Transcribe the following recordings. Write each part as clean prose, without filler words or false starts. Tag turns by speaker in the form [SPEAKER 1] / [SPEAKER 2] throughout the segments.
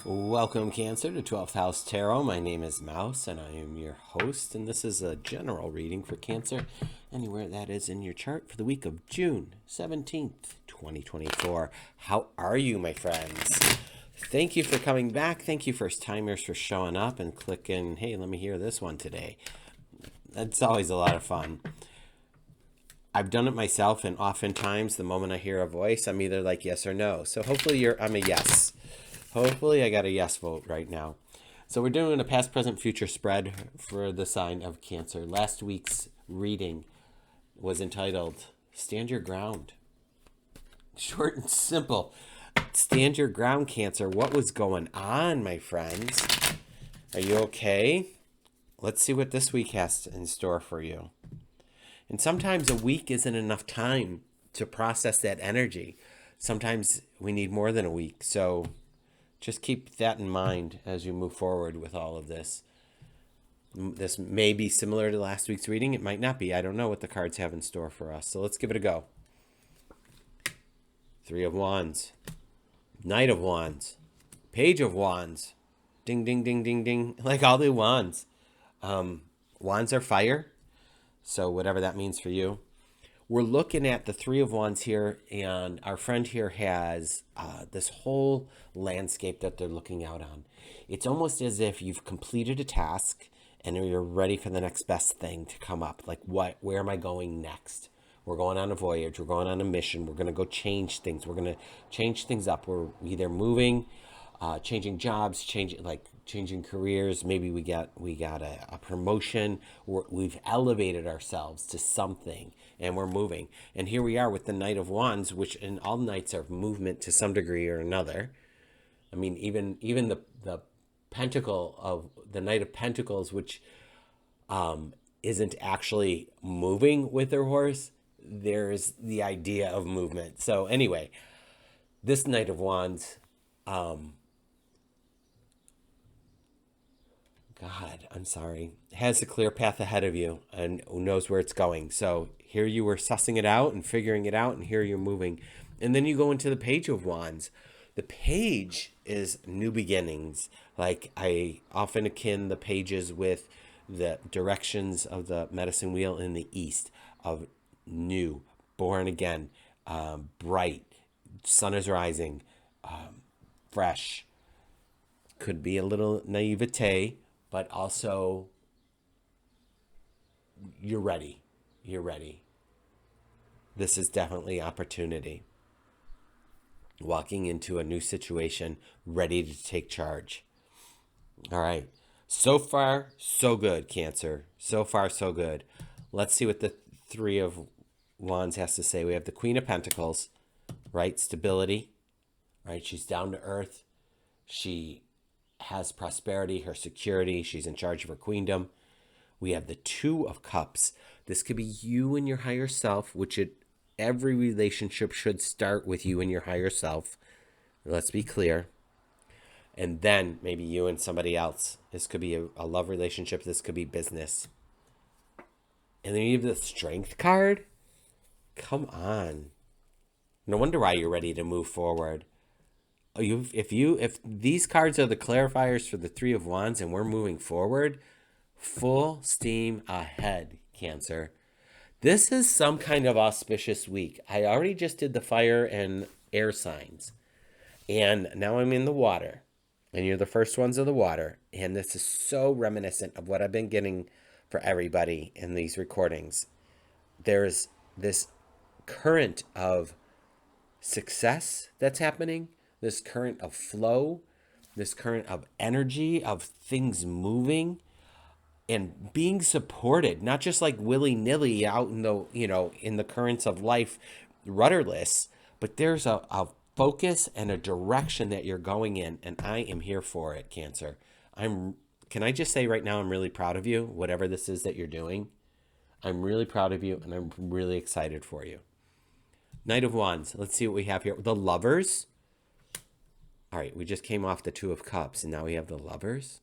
[SPEAKER 1] Welcome, Cancer, to 12th House Tarot. My name is Mouse, and I am your host. And this is a general reading for Cancer, anywhere that is in your chart for the week of June 17th, 2024. How are you, my friends? Thank you for coming back. Thank you, first timers, for showing up and clicking, hey, let me hear this one today. That's always a lot of fun. I've done it myself, and oftentimes the moment I hear a voice, I'm either like yes or no. So hopefully I'm a yes. Hopefully I got a yes vote right now. So we're doing a past, present, future spread for the sign of Cancer. Last week's reading was entitled Stand Your Ground. Short and simple. Stand your ground, Cancer. What was going on, my friends? Are you okay? Let's see what this week has in store for you. And sometimes a week isn't enough time to process that energy. Sometimes we need more than a week. So just keep that in mind as you move forward with all of this. This may be similar to last week's reading. It might not be. I don't know what the cards have in store for us. So let's give it a go. Three of Wands. Knight of Wands. Page of Wands. Ding, ding, ding, ding, ding. Like all the wands. Wands are fire. So whatever that means for you. We're looking at the Three of Wands here, and our friend here has this whole landscape that they're looking out on. It's almost as if you've completed a task and you're ready for the next best thing to come up. Like, where am I going next? We're going on a voyage. We're going on a mission. We're going to go change things. We're going to change things up. We're either moving, changing jobs, changing careers. Maybe we got a promotion. We've elevated ourselves to something, and we're moving. And here we are with the Knight of Wands, which in all knights are movement to some degree or another. I mean, even the Pentacle of the Knight of Pentacles, which isn't actually moving with their horse. There's the idea of movement. So anyway, this Knight of Wands, has a clear path ahead of you and knows where it's going. So here you were sussing it out and figuring it out, and here you're moving. And then you go into the Page of Wands. The page is new beginnings. Like, I often akin the pages with the directions of the medicine wheel in the east of new, born again, bright, sun is rising, fresh. Could be a little naivete, but also you're ready. You're ready. This is definitely opportunity. Walking into a new situation, ready to take charge. All right. So far, so good, Cancer. So far, so good. Let's see what the Three of Wands has to say. We have the Queen of Pentacles, right? Stability, right? She's down to earth. She has prosperity, her security. She's in charge of her queendom. We have the Two of Cups. This could be you and your higher self, which every relationship should start with you and your higher self. Let's be clear. And then maybe you and somebody else. This could be a love relationship. This could be business. And then you have the Strength card. Come on. No wonder why you're ready to move forward. If these cards are the clarifiers for the Three of Wands and we're moving forward, full steam ahead, Cancer. This is some kind of auspicious week. I already just did the fire and air signs. And now I'm in the water. And you're the first ones of the water. And this is so reminiscent of what I've been getting for everybody in these recordings. There's this current of success that's happening, this current of flow, this current of energy, of things moving and being supported, not just like willy-nilly out in the currents of life rudderless, but there's a focus and a direction that you're going in, and I am here for it, Cancer. Can I just say right now, I'm really proud of you, whatever this is that you're doing. I'm really proud of you, and I'm really excited for you. Knight of Wands. Let's see what we have here. The Lovers. All right, we just came off the Two of Cups, and now we have the Lovers.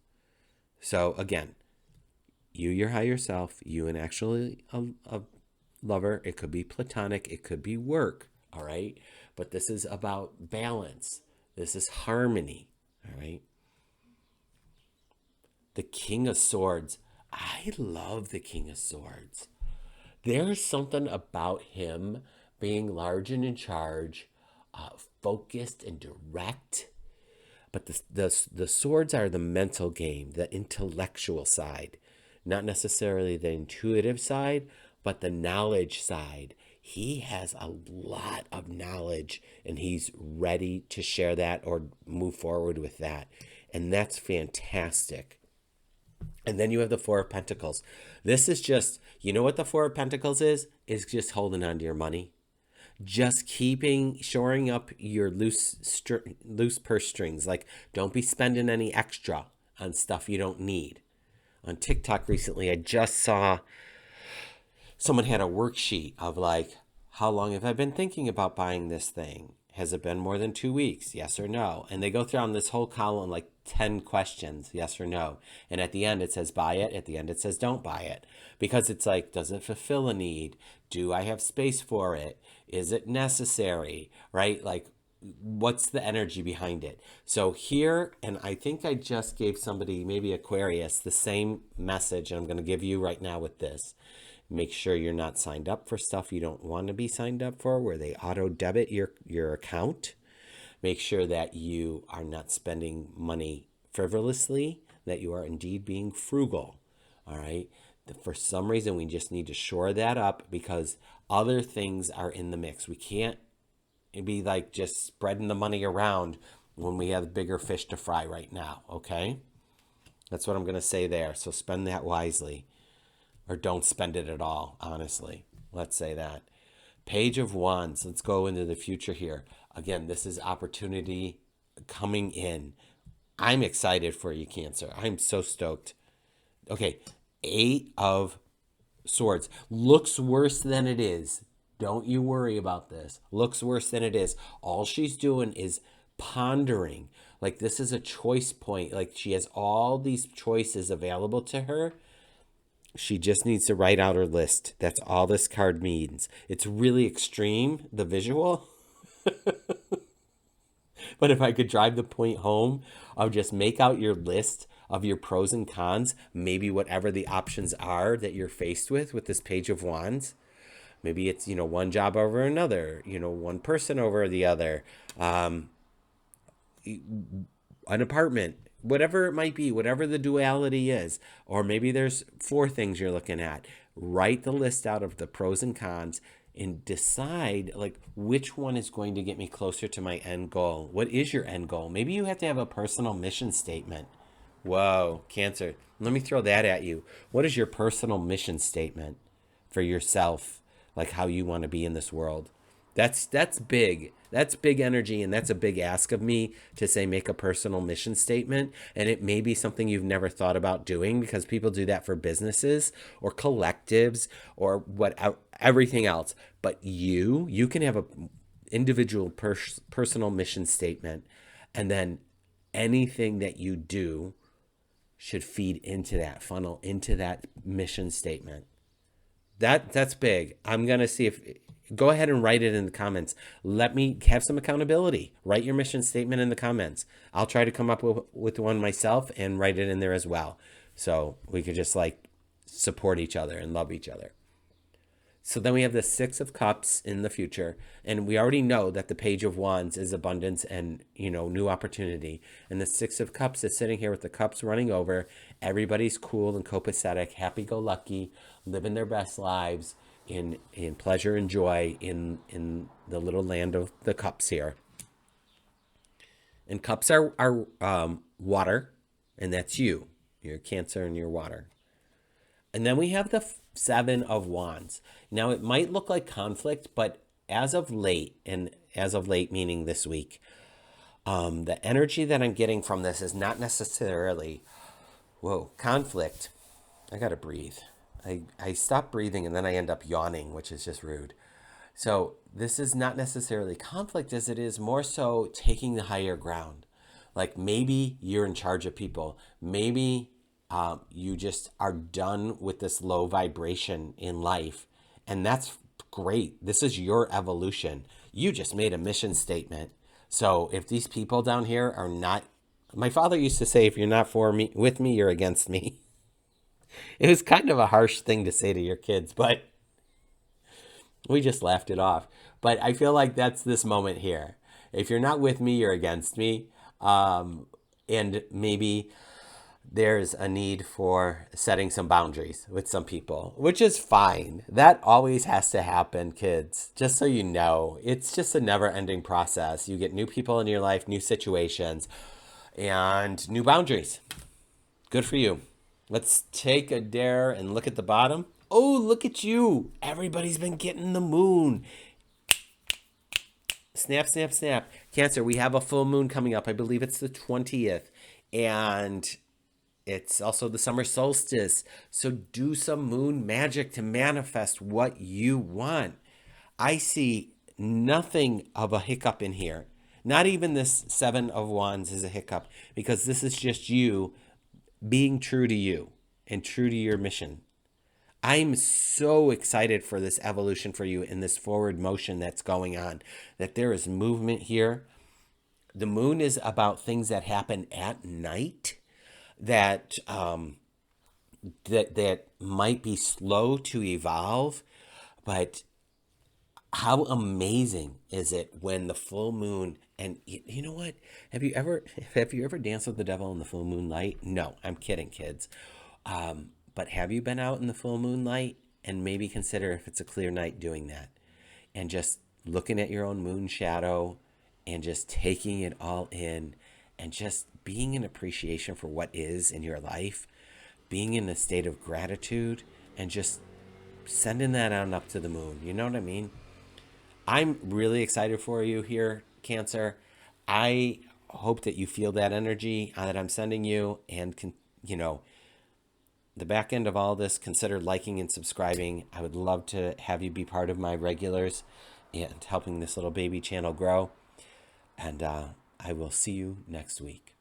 [SPEAKER 1] So again, you, your higher self, you and actually a lover. It could be platonic. It could be work. All right. But this is about balance. This is harmony. All right. The King of Swords. I love the King of Swords. There's something about him being large and in charge, focused and direct. But the swords are the mental game, the intellectual side, not necessarily the intuitive side, but the knowledge side. He has a lot of knowledge and he's ready to share that or move forward with that. And that's fantastic. And then you have the Four of Pentacles. This is just, you know what the Four of Pentacles is? Is just holding on to your money. Just shoring up your loose purse strings. Like, don't be spending any extra on stuff you don't need. On TikTok recently, I just saw someone had a worksheet of like, how long have I been thinking about buying this thing? Has it been more than 2 weeks? Yes or no? And they go through on this whole column, like 10 questions, yes or no. And at the end, it says buy it. At the end, it says don't buy it. Because it's like, does it fulfill a need? Do I have space for it? Is it necessary? Right? Like, what's the energy behind it? So here, and I think I just gave somebody, maybe Aquarius, the same message I'm going to give you right now with this. Make sure you're not signed up for stuff you don't want to be signed up for, where they auto debit your account. Make sure that you are not spending money frivolously, that you are indeed being frugal. All right. For some reason, we just need to shore that up because other things are in the mix. We can't be like just spreading the money around when we have bigger fish to fry right now. Okay. That's what I'm going to say there. So spend that wisely. Or don't spend it at all, honestly. Let's say that. Page of Wands. Let's go into the future here. Again, this is opportunity coming in. I'm excited for you, Cancer. I'm so stoked. Okay, 8 of Swords. Looks worse than it is. Don't you worry about this. Looks worse than it is. All she's doing is pondering. Like, this is a choice point. Like, she has all these choices available to her. She just needs to write out her list. That's all this card means. It's really extreme, the visual. But if I could drive the point home of just make out your list of your pros and cons, maybe whatever the options are that you're faced with this Page of Wands. Maybe it's, one job over another, one person over the other, an apartment, whatever it might be, whatever the duality is, or maybe there's 4 things you're looking at. Write the list out of the pros and cons and decide like which one is going to get me closer to my end goal. What is your end goal? Maybe you have to have a personal mission statement. Whoa, Cancer. Let me throw that at you. What is your personal mission statement for yourself? Like how you want to be in this world? That's big. That's big energy, and that's a big ask of me to say make a personal mission statement. And it may be something you've never thought about doing because people do that for businesses or collectives or everything else. But you can have a individual personal mission statement, and then anything that you do should feed into that funnel, into that mission statement. That's big. I'm going to see if... Go ahead and write it in the comments. Let me have some accountability. Write your mission statement in the comments. I'll try to come up with one myself and write it in there as well. So we could just like support each other and love each other. So then we have the 6 of Cups in the future. And we already know that the Page of Wands is abundance and, new opportunity. And the 6 of Cups is sitting here with the cups running over. Everybody's cool and copacetic, happy-go-lucky, living their best lives in pleasure and joy in the little land of the cups here. And cups are water, and that's you. You're Cancer and you're water. And then we have the 7 of Wands. Now, it might look like conflict, but as of late meaning this week, the energy that I'm getting from this is not necessarily, conflict. I gotta breathe. I stop breathing and then I end up yawning, which is just rude. So this is not necessarily conflict as it is more so taking the higher ground. Like maybe you're in charge of people. Maybe you just are done with this low vibration in life. And that's great. This is your evolution. You just made a mission statement. So if these people down here are not My father used to say, if you're not for me, with me, you're against me. It was kind of a harsh thing to say to your kids, but we just laughed it off. But I feel like that's this moment here. If you're not with me, you're against me. And maybe there's a need for setting some boundaries with some people, which is fine. That always has to happen, kids. Just so you know, it's just a never ending process. You get new people in your life, new situations, and new boundaries. Good for you. Let's take a dare and look at the bottom. Oh, look at you. Everybody's been getting the moon. Snap, snap, snap. Cancer, we have a full moon coming up. I believe it's the 20th. And it's also the summer solstice. So do some moon magic to manifest what you want. I see nothing of a hiccup in here. Not even this Seven of Wands is a hiccup because this is just you being true to you and true to your mission. I'm so excited for this evolution for you and this forward motion that's going on, that there is movement here. The moon is about things that happen at night that that might be slow to evolve, but how amazing is it when the full moon, and you know what, have you ever danced with the devil in the full moonlight? No, I'm kidding, kids. But have you been out in the full moonlight, and maybe consider, if it's a clear night, doing that and just looking at your own moon shadow and just taking it all in and just being in appreciation for what is in your life, being in a state of gratitude, and just sending that on up to the moon. You know what I mean? I'm really excited for you here, Cancer. I hope that you feel that energy that I'm sending you, and you know, the back end of all this, consider liking and subscribing. I would love to have you be part of my regulars and helping this little baby channel grow. And I will see you next week.